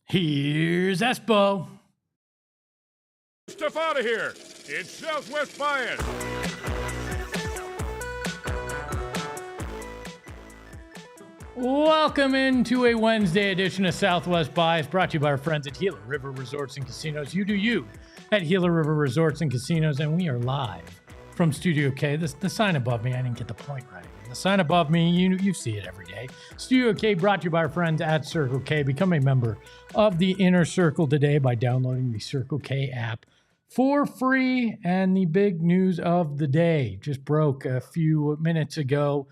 Here's Espo. Stuff out of here. It's Southwest Bias. Welcome into a Wednesday edition of Southwest Bias, brought to you by our friends at Gila River Resorts and Casinos. You do you at Gila River Resorts and Casinos, and we are live from Studio K. The sign above me, I didn't get the point right. The sign above me, you see it every day. Studio K brought to you by our friends at Circle K. Become a member of the Inner Circle today by downloading the Circle K app for free. And the big news of the day just broke a few minutes ago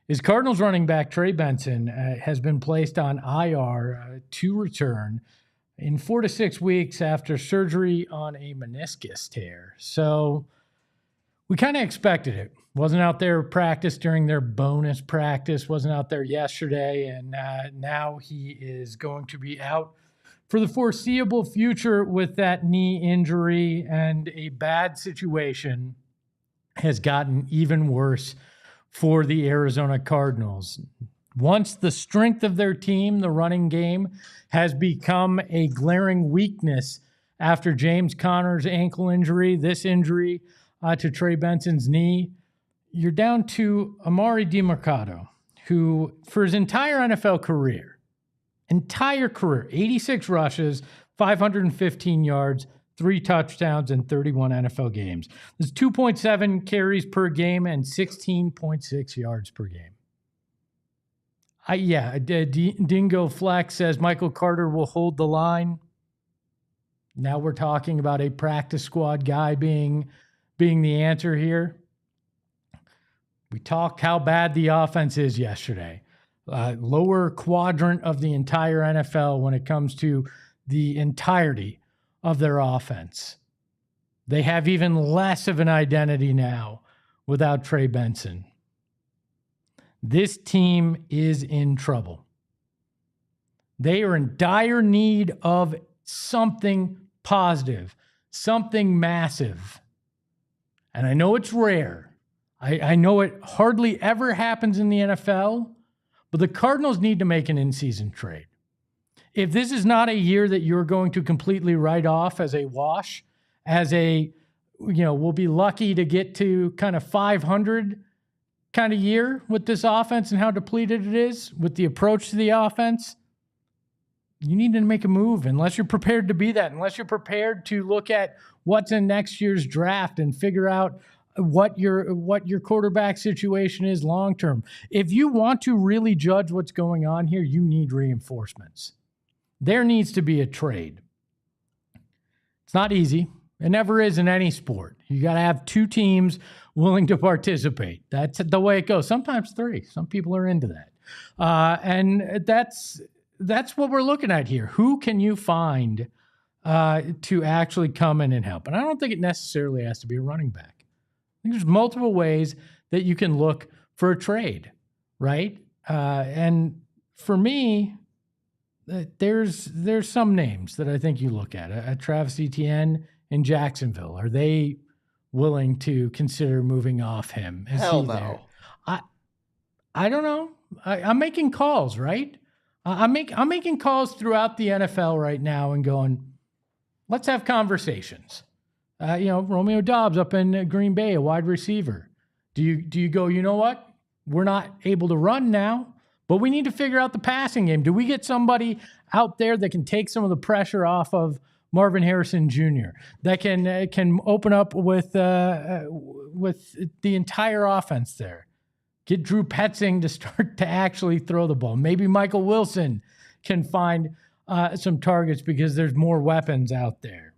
is Cardinals running back Trey Benson has been placed on IR to return in 4 to 6 weeks after surgery on a meniscus tear. So we kind of expected it. Wasn't out there practice during their bonus practice, wasn't out there yesterday, and now he is going to be out for the foreseeable future with that knee injury, and a bad situation has gotten even worse for the Arizona Cardinals. Once the strength of their team, the running game, has become a glaring weakness after James Conner's ankle injury, this injury to Trey Benson's knee, you're down to Amari DiMercato, who for his entire NFL career, 86 rushes, 515 yards, 3 touchdowns, and 31 NFL games. There's 2.7 carries per game and 16.6 yards per game. Dingo Flex says Michael Carter will hold the line. Now we're talking about a practice squad guy being the answer here. We talked how bad the offense is yesterday. Lower quadrant of the entire NFL when it comes to the entirety of their offense. They have even less of an identity now without Trey Benson. This team is in trouble. They are in dire need of something positive, something massive. And I know it's rare. I know it hardly ever happens in the NFL, but the Cardinals need to make an in-season trade. If this is not a year that you're going to completely write off as a wash, we'll be lucky to get to kind of 500 kind of year with this offense and how depleted it is with the approach to the offense, you need to make a move unless you're prepared to be that, unless you're prepared to look at what's in next year's draft and figure out what your quarterback situation is long term. If you want to really judge what's going on here, you need reinforcements. There needs to be a trade. It's not easy. It never is in any sport. You got to have 2 teams willing to participate. That's the way it goes. Sometimes 3. Some people are into that. And that's what we're looking at here. Who can you find to actually come in and help? And I don't think it necessarily has to be a running back. I think there's multiple ways that you can look for a trade, right? And for me, there's some names that I think you look at. Travis Etienne in Jacksonville. Are they willing to consider moving off him? Hell no. I don't know. I'm making calls, right? I'm making calls throughout the NFL right now and going, let's have conversations. Romeo Doubs up in Green Bay, a wide receiver. Do you go, you know what? We're not able to run now, but we need to figure out the passing game. Do we get somebody out there that can take some of the pressure off of Marvin Harrison Jr., that can open up with the entire offense there? Get Drew Petzing to start to actually throw the ball. Maybe Michael Wilson can find some targets because there's more weapons out there.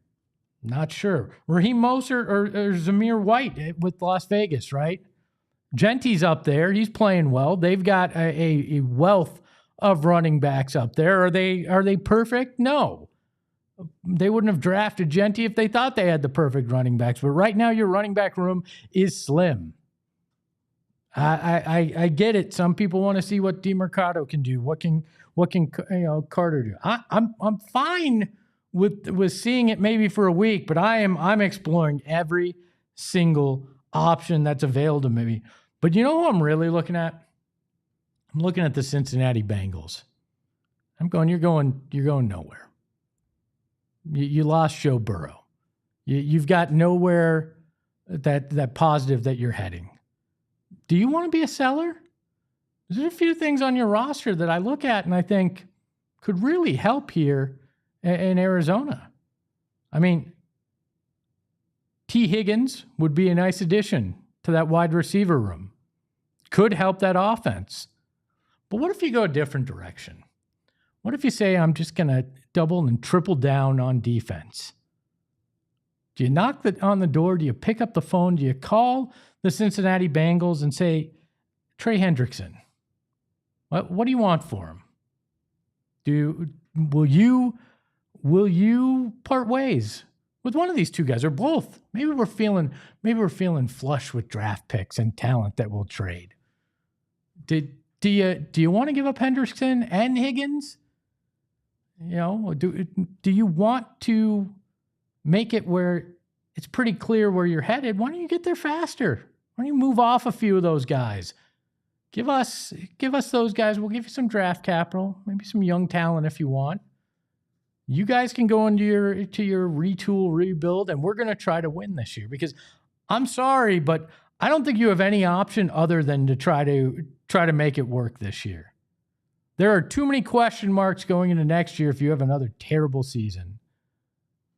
Not sure. Raheem Mostert or Zamir White with Las Vegas, right? Genty's up there. He's playing well. They've got a wealth of running backs up there. Are they perfect? No. They wouldn't have drafted Genty if they thought they had the perfect running backs. But right now, your running back room is slim. I get it. Some people want to see what DeMercado can do. What can Carter do? I'm fine with seeing it maybe for a week, but I'm exploring every single option that's available to me. But you know who I'm really looking at? I'm looking at the Cincinnati Bengals. You're going nowhere. You lost Joe Burrow. You've got nowhere that positive that you're heading. Do you want to be a seller? There's a few things on your roster that I look at and I think could really help here in Arizona. I mean, T. Higgins would be a nice addition to that wide receiver room. Could help that offense. But what if you go a different direction? What if you say, I'm just going to double and triple down on defense? Do you knock on the door? Do you pick up the phone? Do you call the Cincinnati Bengals and say, Trey Hendrickson, what do you want for him? Will you part ways with one of these two guys or both? Maybe we're feeling flush with draft picks and talent that we'll trade. Do you want to give up Hendrickson and Higgins? Do you want to make it where it's pretty clear where you're headed? Why don't you get there faster? Why don't you move off a few of those guys? Give us those guys. We'll give you some draft capital, maybe some young talent if you want. You guys can go into your retool, rebuild, and we're going to try to win this year. Because I'm sorry, but I don't think you have any option other than to try to make it work this year. There are too many question marks going into next year if you have another terrible season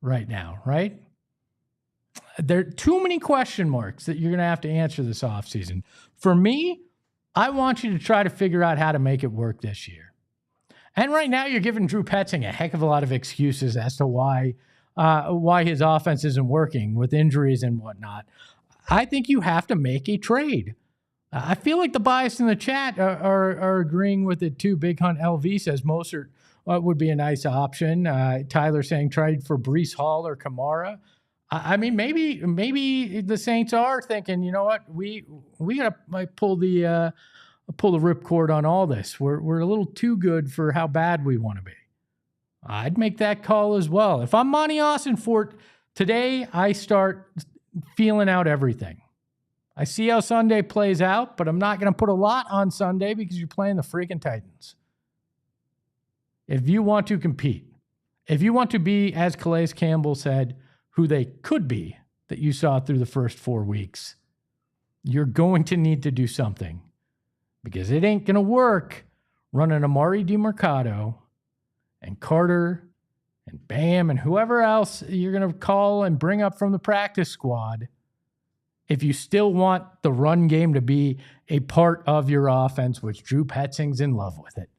right now, right? There are too many question marks that you're going to have to answer this offseason. For me, I want you to try to figure out how to make it work this year. And right now, you're giving Drew Petzing a heck of a lot of excuses as to why his offense isn't working with injuries and whatnot. I think you have to make a trade. I feel like the bias in the chat are agreeing with it too. Big Hunt LV says Mostert would be a nice option. Tyler saying trade for Breece Hall or Kamara. I mean, maybe the Saints are thinking, you know what, we gotta pull the ripcord on all this. We're a little too good for how bad we want to be. I'd make that call as well. If I'm Monty Austinfort today, I start feeling out everything. I see how Sunday plays out, but I'm not going to put a lot on Sunday because you're playing the freaking Titans. If you want to compete, if you want to be, as Calais Campbell said, who they could be that you saw through the first 4 weeks, you're going to need to do something because it ain't going to work running Amari DeMercado and Carter and Bam and whoever else you're going to call and bring up from the practice squad if you still want the run game to be a part of your offense, which Drew Petzing's in love with it.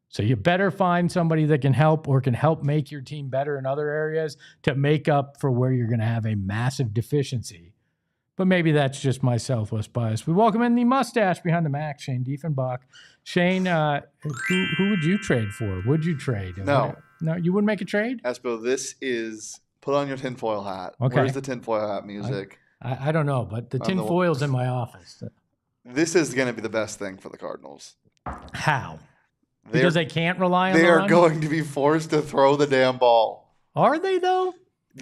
So you better find somebody that can help or can help make your team better in other areas to make up for where you're going to have a massive deficiency. But maybe that's just my Southwest bias. We welcome in the mustache behind the Mac, Shane Diefenbach. Shane, who would you trade for? Would you trade? No. No, you wouldn't make a trade? Espo, this is put on your tinfoil hat. Okay. Where's the tinfoil hat music? I don't know, but the tinfoil's in my office. This is going to be the best thing for the Cardinals. How? Because they can't rely on the the run? run? They are going to be forced to throw the damn ball. Are they, though?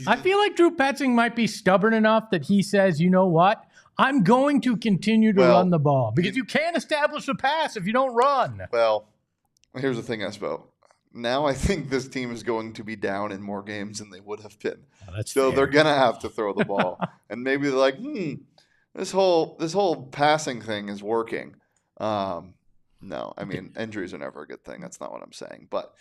I feel like Drew Petzing might be stubborn enough that he says, you know what? I'm going to continue to run the ball. Because you can't establish a pass if you don't run. Well, here's the thing, Espo. Now I think this team is going to be down in more games than they would have been. So they're going to have to throw the ball. And maybe they're like, this whole passing thing is working. No, I mean, injuries are never a good thing. That's not what I'm saying. But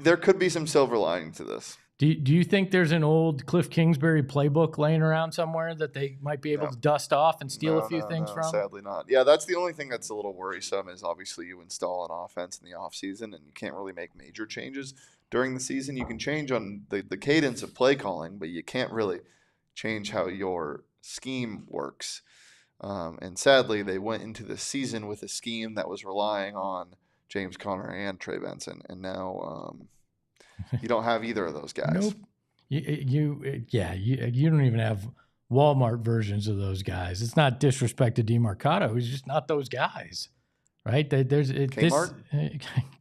there could be some silver lining to this. Do you think there's an old Cliff Kingsbury playbook laying around somewhere that they might be able to dust off and steal a few things from? Sadly not. Yeah, that's the only thing that's a little worrisome is obviously you install an offense in the offseason and you can't really make major changes during the season. You can change on the cadence of play calling, but you can't really change how your scheme works. And sadly, they went into the season with a scheme that was relying on James Conner and Trey Benson. And now You don't have either of those guys. Nope. You don't even have Walmart versions of those guys. It's not disrespect to DeMarcado. He's just not those guys, right? There's Kmart?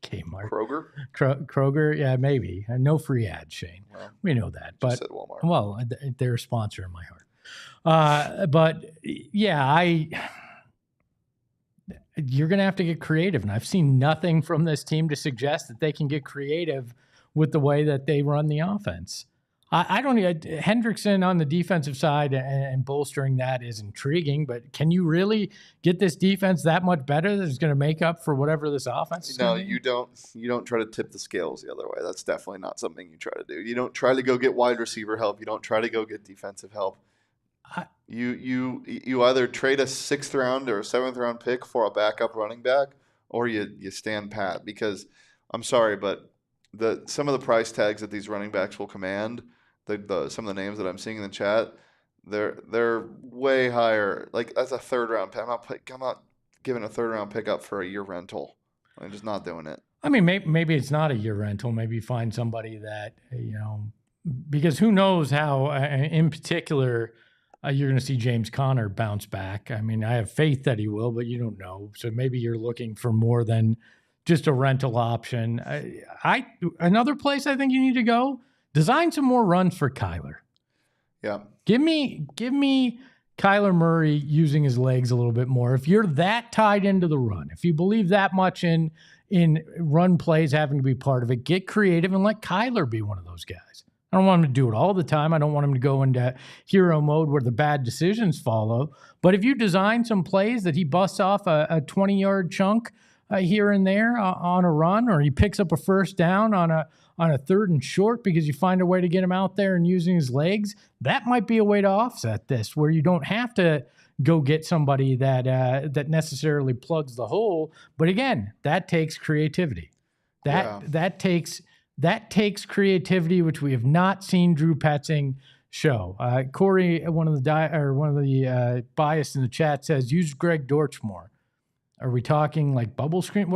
Kmart. Kroger? Kroger, yeah, maybe. No free ads, Shane. Well, we know that. But said Walmart. Well, they're a sponsor in my heart. But yeah, you're going to have to get creative. And I've seen nothing from this team to suggest that they can get creative with the way that they run the offense. I don't need Hendrickson on the defensive side and bolstering that is intriguing, but can you really get this defense that much better that is going to make up for whatever this offense is? No, you don't. You don't try to tip the scales the other way. That's definitely not something you try to do. You don't try to go get wide receiver help. You don't try to go get defensive help. You either trade a 6th round or a 7th round pick for a backup running back, or you stand pat. Because I'm sorry, but some of the price tags that these running backs will command, some of the names that I'm seeing in the chat, they're way higher. Like, that's a 3rd round pick. I'm not giving a 3rd round pick up for a year rental. I'm just not doing it. I mean, maybe it's not a year rental. Maybe you find somebody that, because who knows how, in particular, you're going to see James Conner bounce back. I mean, I have faith that he will, but you don't know. So maybe you're looking for more than just a rental option. Another place I think you need to go, design some more runs for Kyler. Yeah. Give me Kyler Murray using his legs a little bit more. If you're that tied into the run, if you believe that much in run plays having to be part of it, get creative and let Kyler be one of those guys. I don't want him to do it all the time. I don't want him to go into hero mode where the bad decisions follow. But if you design some plays that he busts off a 20-yard chunk here and there on a run, or he picks up a 1st down on a 3rd and short because you find a way to get him out there and using his legs, that might be a way to offset this, where you don't have to go get somebody that necessarily plugs the hole. But again, that takes creativity. That takes creativity, which we have not seen Drew Petzing show. Corey, one of the bias in the chat, says use Greg Dortch more. Are we talking like bubble screen?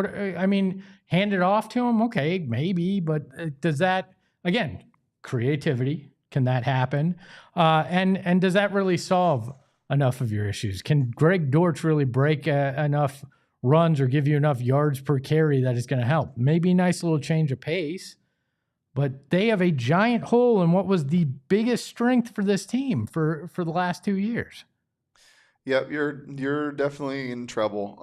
Hand it off to him? Okay, maybe, but does that, again, creativity, can that happen? And does that really solve enough of your issues? Can Greg Dortch really break enough runs or give you enough yards per carry that is going to help? Maybe a nice little change of pace, but they have a giant hole in what was the biggest strength for this team for the last 2 years. Yep, you're definitely in trouble.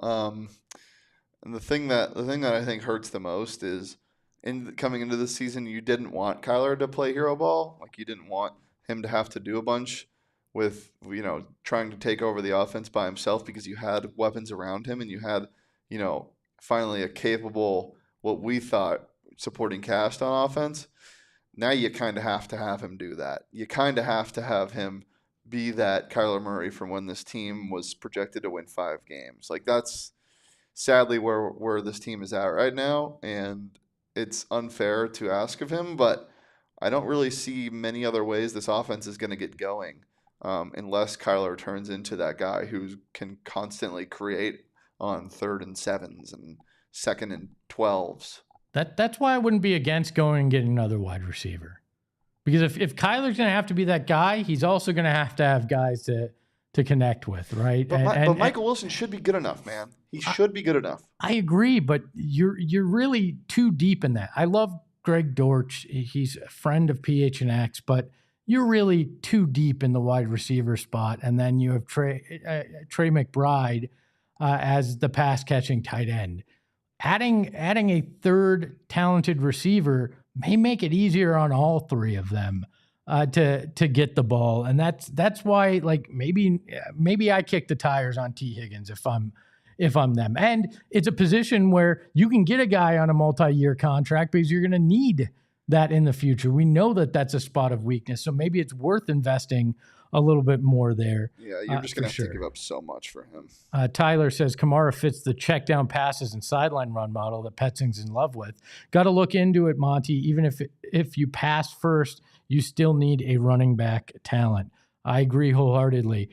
And the thing that I think hurts the most is coming into the season, you didn't want Kyler to play hero ball. Like, you didn't want him to have to do a bunch with, trying to take over the offense by himself, because you had weapons around him and you had, finally a capable, what we thought, supporting cast on offense. Now you kind of have to have him do that. You kind of have to have him be that Kyler Murray from when this team was projected to win 5 games. Like, that's sadly where this team is at right now, and it's unfair to ask of him, but I don't really see many other ways this offense is going to get going unless Kyler turns into that guy who can constantly create on 3rd and 7s and 2nd and 12s. That's why I wouldn't be against going and getting another wide receiver. Because if Kyler's going to have to be that guy, he's also going to have guys to connect with, right? But Michael Wilson should be good enough, man. He should be good enough. I agree, but you're really too deep in that. I love Greg Dortch. He's a friend of PHNX, but you're really too deep in the wide receiver spot. And then you have Trey McBride as the pass-catching tight end. Adding a 3rd talented receiver may make it easier on all 3 of them to get the ball, and that's why, like, maybe I kick the tires on T. Higgins if I'm them. And it's a position where you can get a guy on a multi-year contract because you're going to need that in the future. We know that that's a spot of weakness, so maybe it's worth investing a little bit more there. Yeah, you're just going to have to give up so much for him. Tyler says Kamara fits the check down passes and sideline run model that Petzing's in love with. Got to look into it, Monty. Even if you pass first, you still need a running back talent. I agree wholeheartedly.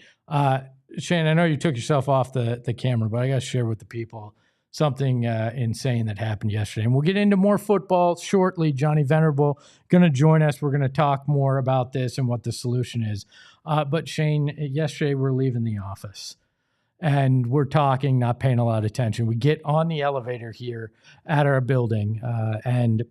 Shane, I know you took yourself off the camera, but I got to share with the people something insane that happened yesterday. And we'll get into more football shortly. Johnny Venerable going to join us. We're going to talk more about this and what the solution is. But Shane, yesterday we're leaving the office and we're talking, not paying a lot of attention. We get on the elevator here at our building and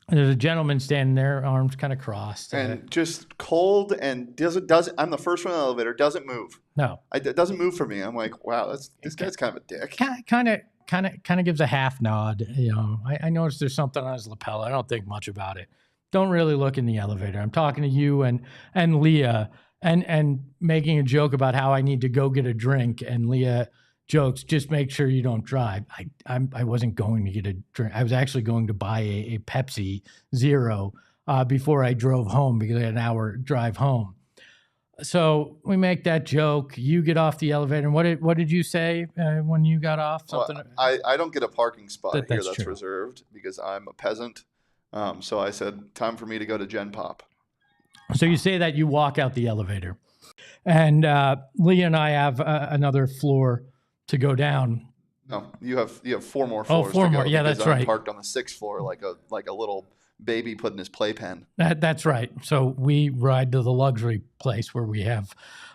there's a gentleman standing there, arms kind of crossed. And just cold and doesn't I'm the first one in the elevator, doesn't move. No. It doesn't move for me. I'm like, wow, this guy's kind of a dick. Kind of gives a half nod. You know, I noticed there's something on his lapel. I don't think much about it. Don't really look in the elevator. I'm talking to you and Leah and making a joke about how I need to go get a drink. And Leah jokes, just make sure you don't drive. I wasn't going to get a drink. I was actually going to buy a Pepsi Zero before I drove home because I had an hour drive home. So we make that joke. You get off the elevator. And what did you say when you got off? Something. Well, I don't get a parking spot here that's true. reserved because I'm a peasant. So I said, time for me to go to Gen Pop. So you say that you walk out the elevator. And Leah and I have another floor to go down. No, you have 4 more floors. Oh, 4 more. Yeah, that's right. I'm parked on the 6th floor like a little baby put in his playpen. That's right. So we ride to the luxury place where we have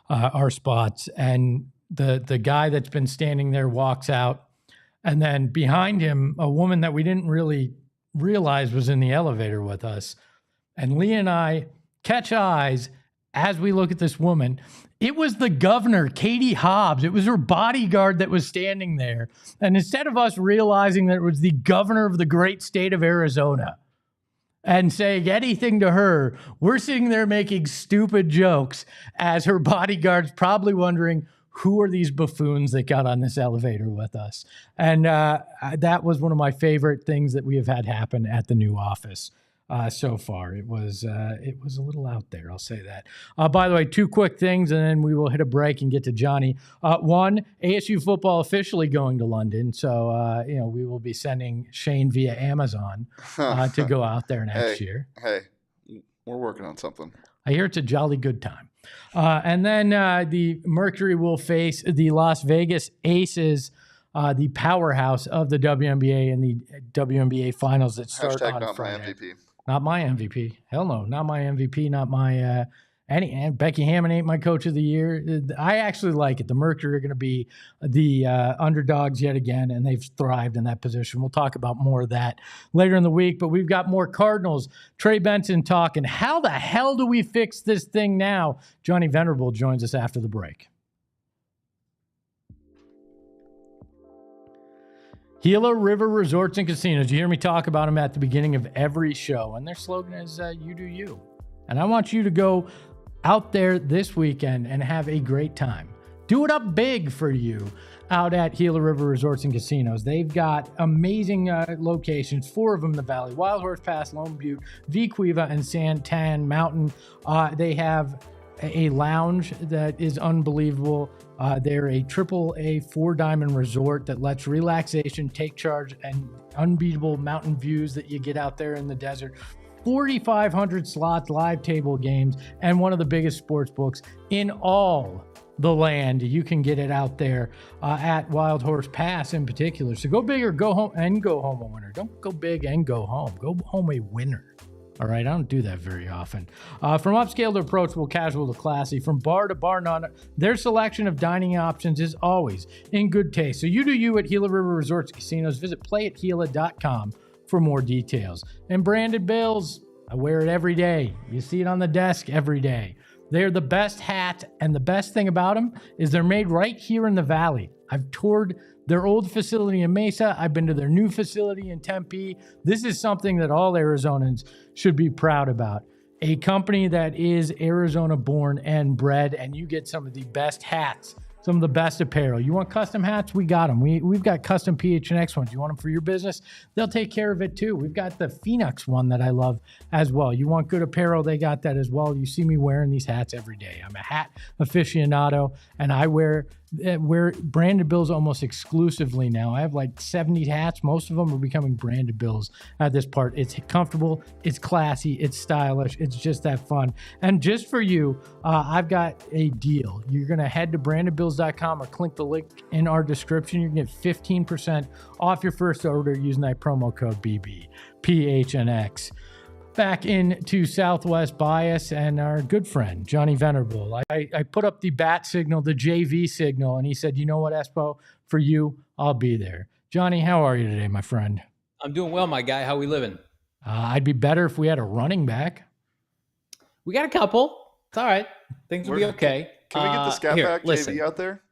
our spots, and the guy that's been standing there walks out, and then behind him, a woman that we didn't really realize was in the elevator with us, and Lee and I catch eyes as we look at this woman. It was the governor, Katie Hobbs. It was her bodyguard that was standing there. And instead of us realizing that it was the governor of the great state of Arizona and saying anything to her, we're sitting there making stupid jokes as her bodyguard's probably wondering, who are these buffoons that got on this elevator with us? And that was one of my favorite things that we have had happen at the new office. So far, it was a little out there. I'll say that. By the way, 2 quick things, and then we will hit a break and get to Johnny. One, ASU football officially going to London, so we will be sending Shane via Amazon to go out there next year. Hey, we're working on something. I hear it's a jolly good time. And then the Mercury will face the Las Vegas Aces. The powerhouse of the WNBA and the WNBA finals that start on not Friday. My MVP. Not my MVP. Hell no, not my MVP. Not my and Becky Hammond ain't my coach of the year. I actually like it. The Mercury are going to be the underdogs yet again, and they've thrived in that position. We'll talk about more of that later in the week, but we've got more Cardinals. Trey Benson talking. How the hell do we fix this thing now? Johnny Venerable joins us after the break. Gila River Resorts and Casinos. You hear me talk about them at the beginning of every show, and their slogan is you do you. And I want you to go out there this weekend and have a great time. Do it up big for you out at Gila River Resorts and Casinos. They've got amazing locations, 4 of them in the Valley: Wild Horse Pass, Lone Butte, Vequiva, and Santan Mountain. They have a lounge that is unbelievable. They're a AAA 4-diamond resort that lets relaxation take charge and unbeatable mountain views that you get out there in the desert. 4,500 slots, live table games, and one of the biggest sports books in all the land. You can get it out there at Wild Horse Pass in particular. So go big or go home, and go home a winner. Don't go big and go home. Go home a winner. All right, I don't do that very often. From upscale to approachable, casual to classy, from bar to bar none, their selection of dining options is always in good taste. So you do you at Gila River Resorts Casinos. Visit playatgila.com for more details. And branded bills, I wear it every day. You see it on the desk every day. They're the best hat, and the best thing about them is they're made right here in the Valley. I've toured their old facility in Mesa. I've been to their new facility in Tempe. This is something that all Arizonans should be proud about. A company that is Arizona born and bred, and you get some of the best hats, some of the best apparel. You want custom hats? We got them. We've got custom PHNX ones. You want them for your business? They'll take care of it too. We've got the Phoenix one that I love as well. You want good apparel? They got that as well. You see me wearing these hats every day. I'm a hat aficionado, and I wear wear branded bills almost exclusively now. I have like 70 hats. Most of them are becoming branded bills at this part. It's comfortable, it's classy, it's stylish, it's just that fun. And just for you, I've got a deal. You're going to head to brandedbills.com or click the link in our description. You can get 15% off your first order using that promo code BB, PHNX. Back into Southwest Bias and our good friend, Johnny Venerable. I put up the bat signal, the JV signal, and he said, you know what, Espo, for you, I'll be there. Johnny, how are you today, my friend? I'm doing well, my guy. How we living? I'd be better if we had a running back. We got a couple. It's all right. Things will be okay. Can we get the Scat Pack JV out there?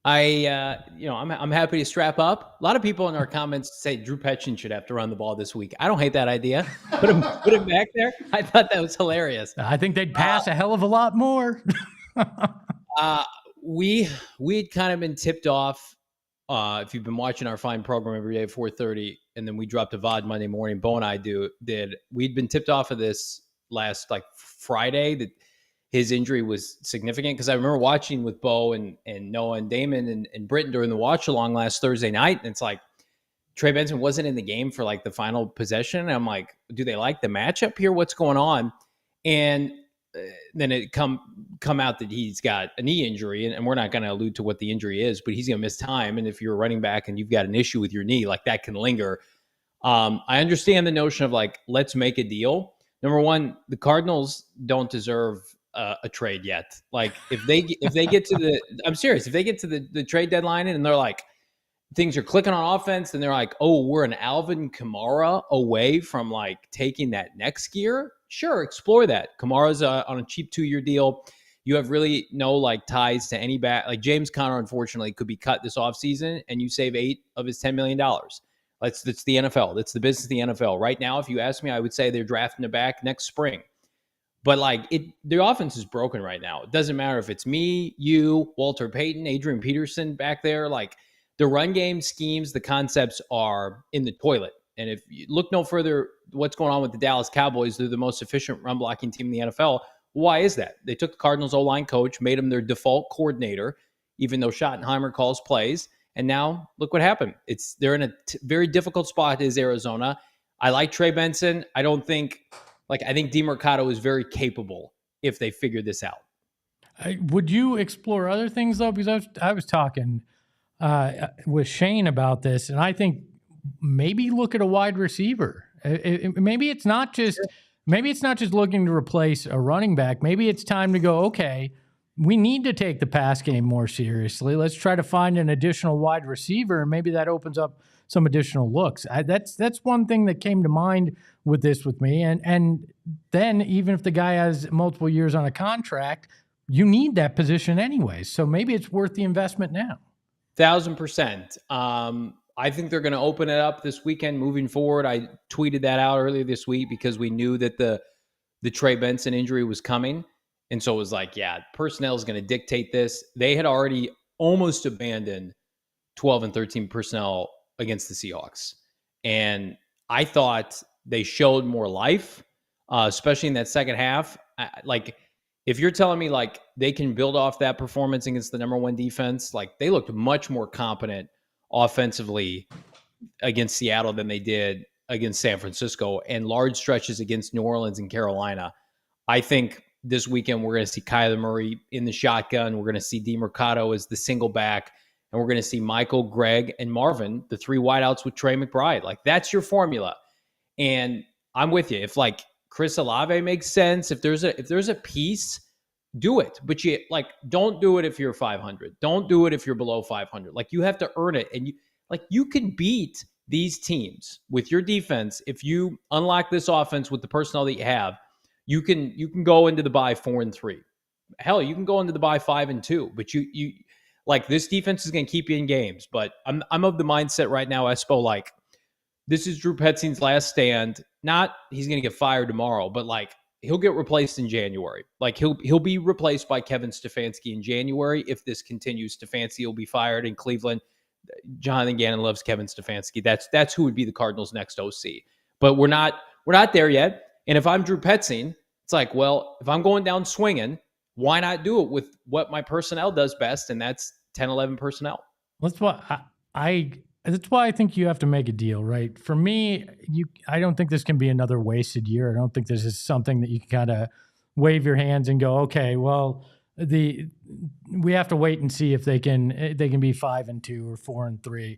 I'm happy to strap up. A lot of people in our comments say Drew Petzing should have to run the ball this week. I don't hate that idea. Put him back there. I thought that was hilarious. I think they'd pass a hell of a lot more. We'd kind of been tipped off. If you've been watching our fine program every day at 4:30, and then we dropped a VOD Monday morning, Bo and I did. We'd been tipped off of this last Friday that his injury was significant, because I remember watching with Bo and Noah and Damon and Britton during the watch along last Thursday night. And it's like Trey Benson wasn't in the game for the final possession. And I'm like, do they like the matchup here? What's going on? And then it come out that he's got a knee injury, and we're not going to allude to what the injury is, but he's going to miss time. And if you're a running back and you've got an issue with your knee, that can linger. I understand the notion of let's make a deal. Number one, the Cardinals don't deserve a trade yet. If they get to the, I'm serious, if they get to the trade deadline and they're like, things are clicking on offense, and they're like, oh, we're an Alvin Kamara away from taking that next gear. Sure, explore that. Kamara's on a cheap 2-year deal. You have really no ties to any back. James Conner, unfortunately, could be cut this offseason, and you save $8 of his $10 million. That's the NFL. That's the business of the NFL. Right now, if you ask me, I would say they're drafting a back next spring. But the offense is broken right now. It doesn't matter if it's me, you, Walter Payton, Adrian Peterson back there. The run game schemes, the concepts are in the toilet. And if you look no further, what's going on with the Dallas Cowboys, they're the most efficient run blocking team in the NFL. Why is that? They took the Cardinals O-line coach, made him their default coordinator, even though Schottenheimer calls plays. And now look what happened. They're in a very difficult spot is Arizona. I like Trey Benson. I think DeMercado is very capable if they figure this out. Would you explore other things, though? Because I was talking with Shane about this, and I think maybe look at a wide receiver. Maybe it's not just looking to replace a running back. Maybe it's time to go, okay, we need to take the pass game more seriously. Let's try to find an additional wide receiver, and maybe that opens up some additional looks. That's one thing that came to mind with me. And then even if the guy has multiple years on a contract, you need that position anyways. So maybe it's worth the investment now. 1,000%. I think they're going to open it up this weekend moving forward. I tweeted that out earlier this week because we knew that the Trey Benson injury was coming. And so it was personnel is going to dictate this. They had already almost abandoned 12 and 13 personnel against the Seahawks. And I thought they showed more life, especially in that second half. If you're telling me they can build off that performance against the number one defense, they looked much more competent offensively against Seattle than they did against San Francisco, and large stretches against New Orleans and Carolina. I think this weekend we're going to see Kyler Murray in the shotgun. We're going to see DeMercado as the single back. And we're going to see Michael, Greg, and Marvin, the 3 wideouts with Trey McBride. That's your formula. And I'm with you. If Chris Olave makes sense, if there's a piece, do it. But you don't do it if you're 500. Don't do it if you're below 500. You have to earn it. And you can beat these teams with your defense. If you unlock this offense with the personnel that you have, you can go into the bye 4-3. Hell, you can go into the bye 5-2. But you this defense is going to keep you in games. But I'm of the mindset right now, Espo, this is Drew Petzing's last stand. Not he's going to get fired tomorrow, but he'll get replaced in January. He'll be replaced by Kevin Stefanski in January. If this continues, Stefanski will be fired in Cleveland. Jonathan Gannon loves Kevin Stefanski. That's who would be the Cardinals' next OC. But we're not there yet. And if I'm Drew Petzing, it's if I'm going down swinging, why not do it with what my personnel does best, and that's 10, 11 personnel. That's why that's why I think you have to make a deal, right? For me, I don't think this can be another wasted year. I don't think this is something that you can kind of wave your hands and go, okay, well, we have to wait and see if they can be 5-2 or 4-3.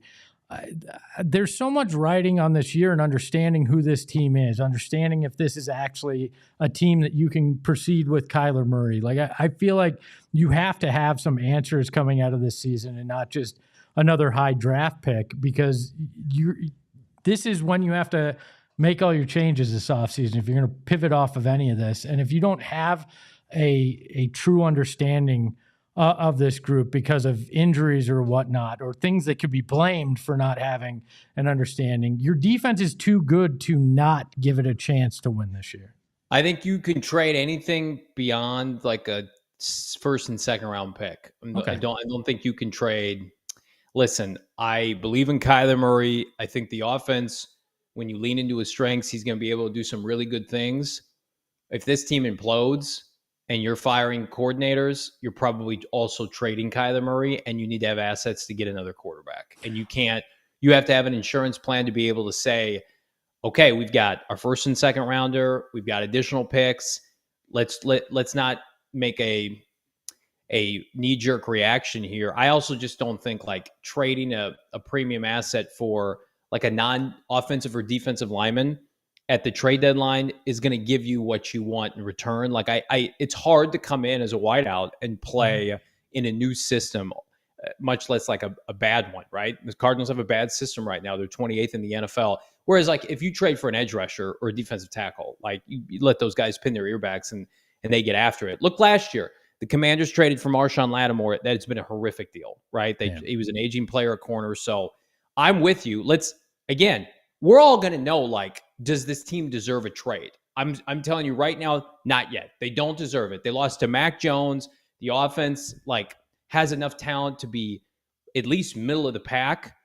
There's so much riding on this year and understanding who this team is, understanding if this is actually a team that you can proceed with Kyler Murray. Like I feel like you have to have some answers coming out of this season and not just another high draft pick, because this is when you have to make all your changes this offseason if you're going to pivot off of any of this. And if you don't have a true understanding of this group because of injuries or whatnot, or things that could be blamed for not having an understanding, your defense is too good to not give it a chance to win this year. I think you can trade anything beyond like a first and second round pick. Okay. I don't think you can trade. Listen, I believe in Kyler Murray. I think the offense, when you lean into his strengths, he's going to be able to do some really good things. If this team implodes and you're firing coordinators, you're probably also trading Kyler Murray, and you need to have assets to get another quarterback. And you have to have an insurance plan to be able to say, okay, we've got our first and second rounder, we've got additional picks. Let's not make a knee-jerk reaction here. I also just don't think like trading a premium asset for like a non-offensive or defensive lineman at the trade deadline is going to give you what you want in return. Like it's hard to come in as a wideout and play in a new system, much less like a bad one, right? The Cardinals have a bad system right now. They're 28th in the NFL. Whereas like if you trade for an edge rusher or a defensive tackle, like you let those guys pin their earbacks and they get after it. Look, last year, the Commanders traded for Marshawn Lattimore. That's been a horrific deal, right? He was an aging player at corner. So I'm with you. We're all going to know, like, does this team deserve a trade? I'm telling you right now, not yet. They don't deserve it. They lost to Mac Jones. The offense, like, has enough talent to be at least middle of the pack.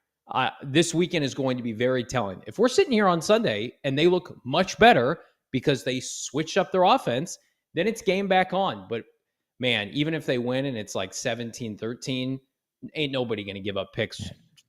This weekend is going to be very telling. If we're sitting here on Sunday and they look much better because they switched up their offense, then it's game back on. But, man, even if they win and it's like 17-13, ain't nobody going to give up picks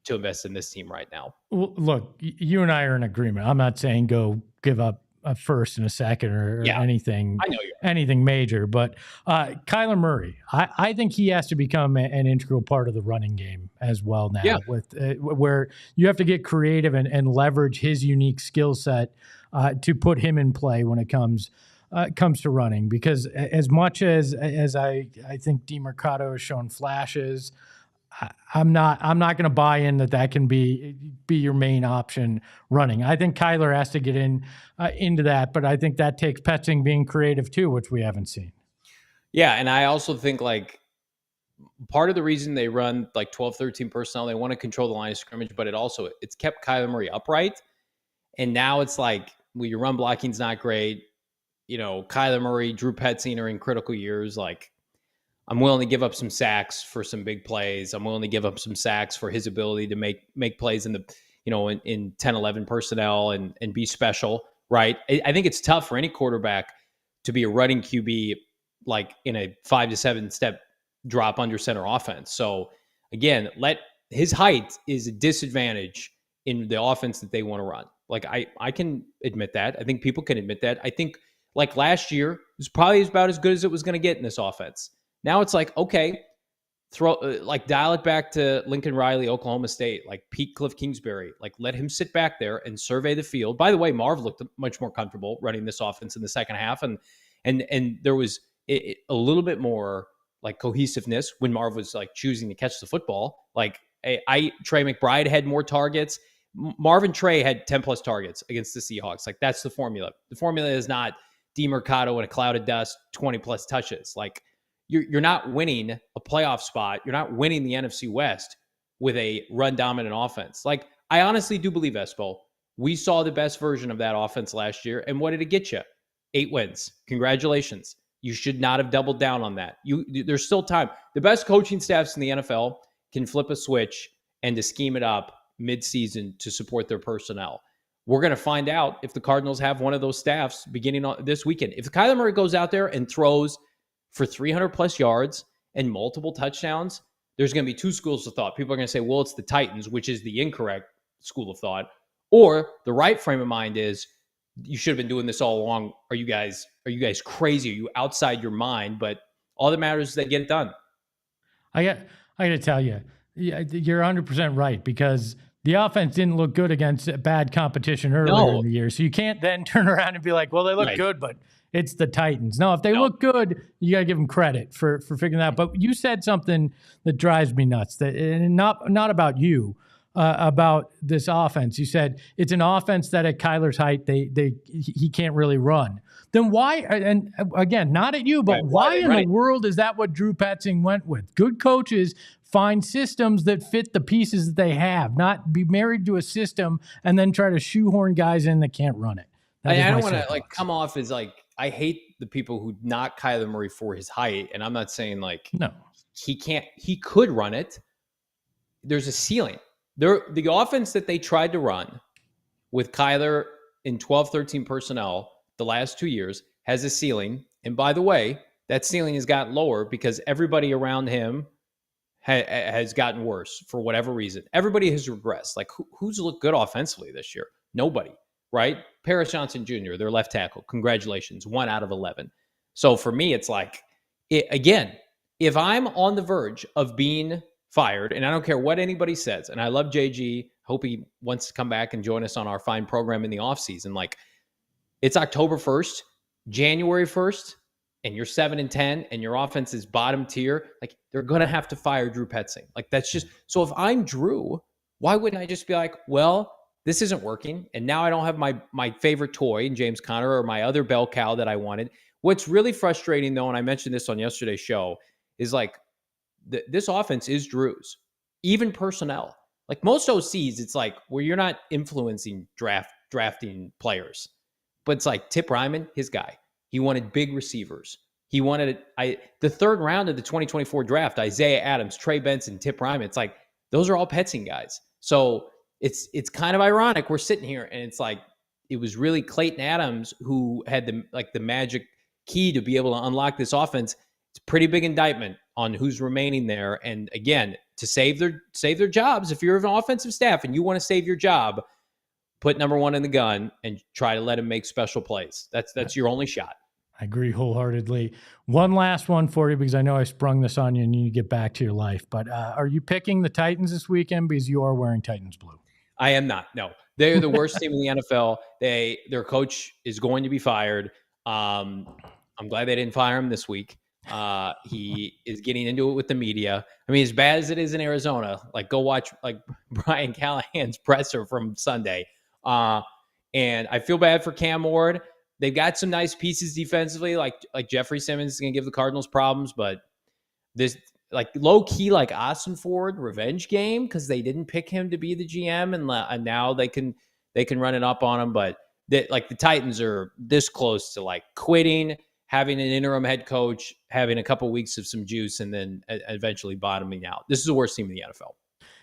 to invest in this team right now. Well, look, you and I are in agreement. I'm not saying go give up a first and a second or anything. I know anything major, but Kyler Murray, I think he has to become an integral part of the running game as well now. With where you have to get creative and leverage his unique skill set to put him in play when it comes to running. Because as much as I think DeMercado has shown flashes, I'm not going to buy in that can be your main option running. I think Kyler has to get into that, but I think that takes Petzing being creative too, which we haven't seen. Yeah, and I also think like part of the reason they run like 12, 13 personnel, they want to control the line of scrimmage, but it's kept Kyler Murray upright. And now it's like, well, your run blocking's not great. You know, Kyler Murray, Drew Petzing are in critical years. Like, I'm willing to give up some sacks for some big plays. I'm willing to give up some sacks for his ability to make plays in the, in 10, 11 personnel and be special, right? I think it's tough for any quarterback to be a running QB, like in a 5 to 7 step drop under center offense. So again, his height is a disadvantage in the offense that they want to run. Like I can admit that. I think people can admit that. I think like last year it was probably about as good as it was going to get in this offense. Now it's like, okay, dial it back to Lincoln Riley, Oklahoma State, like Pete Cliff Kingsbury, like let him sit back there and survey the field. By the way, Marv looked much more comfortable running this offense in the second half. And there was a little bit more like cohesiveness when Marv was like choosing to catch the football. Like Trey McBride had more targets. Marvin Trey had 10 plus targets against the Seahawks. Like that's the formula. The formula is not DeMercado in a cloud of dust, 20 plus touches. Like, You're not winning a playoff spot. You're not winning the NFC West with a run-dominant offense. Like, I honestly do believe, Espo, we saw the best version of that offense last year. And what did it get you? 8 wins. Congratulations. You should not have doubled down on that. There's still time. The best coaching staffs in the NFL can flip a switch and to scheme it up mid-season to support their personnel. We're going to find out if the Cardinals have one of those staffs beginning on this weekend. If Kyler Murray goes out there and throws for 300 plus yards and multiple touchdowns, there's going to be two schools of thought. People are going to say, well, it's the Titans, which is the incorrect school of thought. Or the right frame of mind is, you should have been doing this all along. Are you guys crazy? Are you outside your mind? But all that matters is they get it done. I got to tell you, you're 100% right, because the offense didn't look good against bad competition earlier in the year. So you can't then turn around and be like, well, they look good, but it's the Titans. No, if they look good, you got to give them credit for figuring that out. But you said something that drives me nuts, and not about you, about this offense. You said it's an offense that at Kyler's height, he can't really run. Then why, and again, not at you, but why in the world is that what Drew Petzing went with? Good coaches find systems that fit the pieces that they have, not be married to a system and then try to shoehorn guys in that can't run it. I don't want to come off as I hate the people who knock Kyler Murray for his height. And I'm not saying no, he could run it. There's a ceiling. The offense that they tried to run with Kyler in 12-13 personnel the last 2 years has a ceiling. And by the way, that ceiling has gotten lower because everybody around him has gotten worse for whatever reason. Everybody has regressed. Who's looked good offensively this year? Nobody, right? Paris Johnson Jr., their left tackle. Congratulations, 1 out of 11. So for me, it's again, if I'm on the verge of being fired, and I don't care what anybody says, and I love JG, hope he wants to come back and join us on our fine program in the offseason. It's October 1st, January 1st, and you're 7-10, and your offense is bottom tier, they're going to have to fire Drew Petzing. That's just, so if I'm Drew, why wouldn't I just be well, this isn't working, and now I don't have my favorite toy in James Conner or my other bell cow that I wanted. What's really frustrating, though, and I mentioned this on yesterday's show, is this offense is Drew's, even personnel. Most OCs, it's where you're not influencing drafting players, but it's Tip Ryman, his guy. He wanted big receivers. He wanted the third round of the 2024 draft, Isaiah Adams, Trey Benson, Tip Ryman. It's those are all Petzing guys. So it's kind of ironic. We're sitting here and it's it was really Clayton Adams who had the magic key to be able to unlock this offense. It's a pretty big indictment on who's remaining there. And again, to save their jobs, if you're an offensive staff and you want to save your job, put number one in the gun and try to let him make special plays. That's your only shot. I agree wholeheartedly. One last one for you, because I know I sprung this on you and you need to get back to your life. But are you picking the Titans this weekend because you are wearing Titans blue? I am not. No, they're the worst team in the NFL. Their coach is going to be fired. I'm glad they didn't fire him this week. He is getting into it with the media. I mean, as bad as it is in Arizona, go watch Brian Callahan's presser from Sunday. And I feel bad for Cam Ward. They've got some nice pieces defensively, like Jeffrey Simmons is going to give the Cardinals problems, but this low key Austin Ford revenge game because they didn't pick him to be the GM, and now they can run it up on him. But the Titans are this close to quitting, having an interim head coach, having a couple weeks of some juice, and then eventually bottoming out. This is the worst team in the NFL.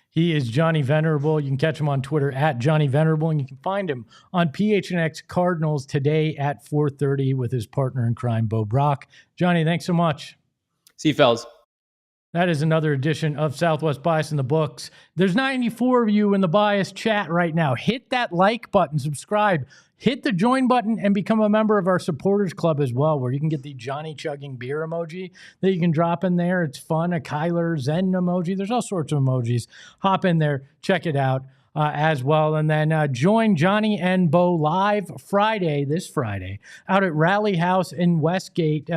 He is Johnny Venerable. You can catch him on Twitter at Johnny Venerable, and you can find him on PHNX Cardinals today at 4:30 with his partner in crime, Bo Brock. Johnny, thanks so much. See you, fellas. That is another edition of Southwest Bias in the books. There's 94 of you in the Bias chat right now. Hit that like button, subscribe, hit the join button, and become a member of our supporters club as well, where you can get the Johnny chugging beer emoji that you can drop in there. It's fun. A Kyler Zen emoji. There's all sorts of emojis. Hop in there. Check it out as well. And then join Johnny and Bo live this Friday, out at Rally House in Westgate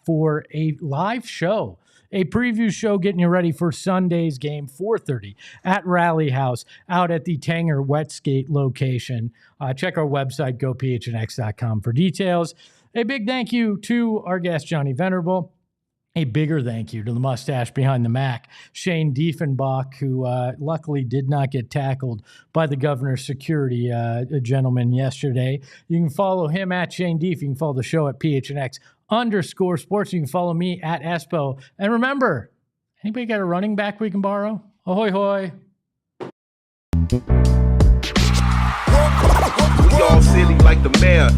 for a live show. A preview show getting you ready for Sunday's game, 4:30 at Rally House out at the Tanger Westgate location. Check our website, gophnx.com for details. A big thank you to our guest, Johnny Venerable. A bigger thank you to the mustache behind the Mac, Shane Diefenbach, who luckily did not get tackled by the governor's security gentleman yesterday. You can follow him at Shane Dief. You can follow the show at PHNX_sports. You can follow me at Espo. And remember, anybody got a running back we can borrow? Ahoy, hoy. We all silly like the mayor.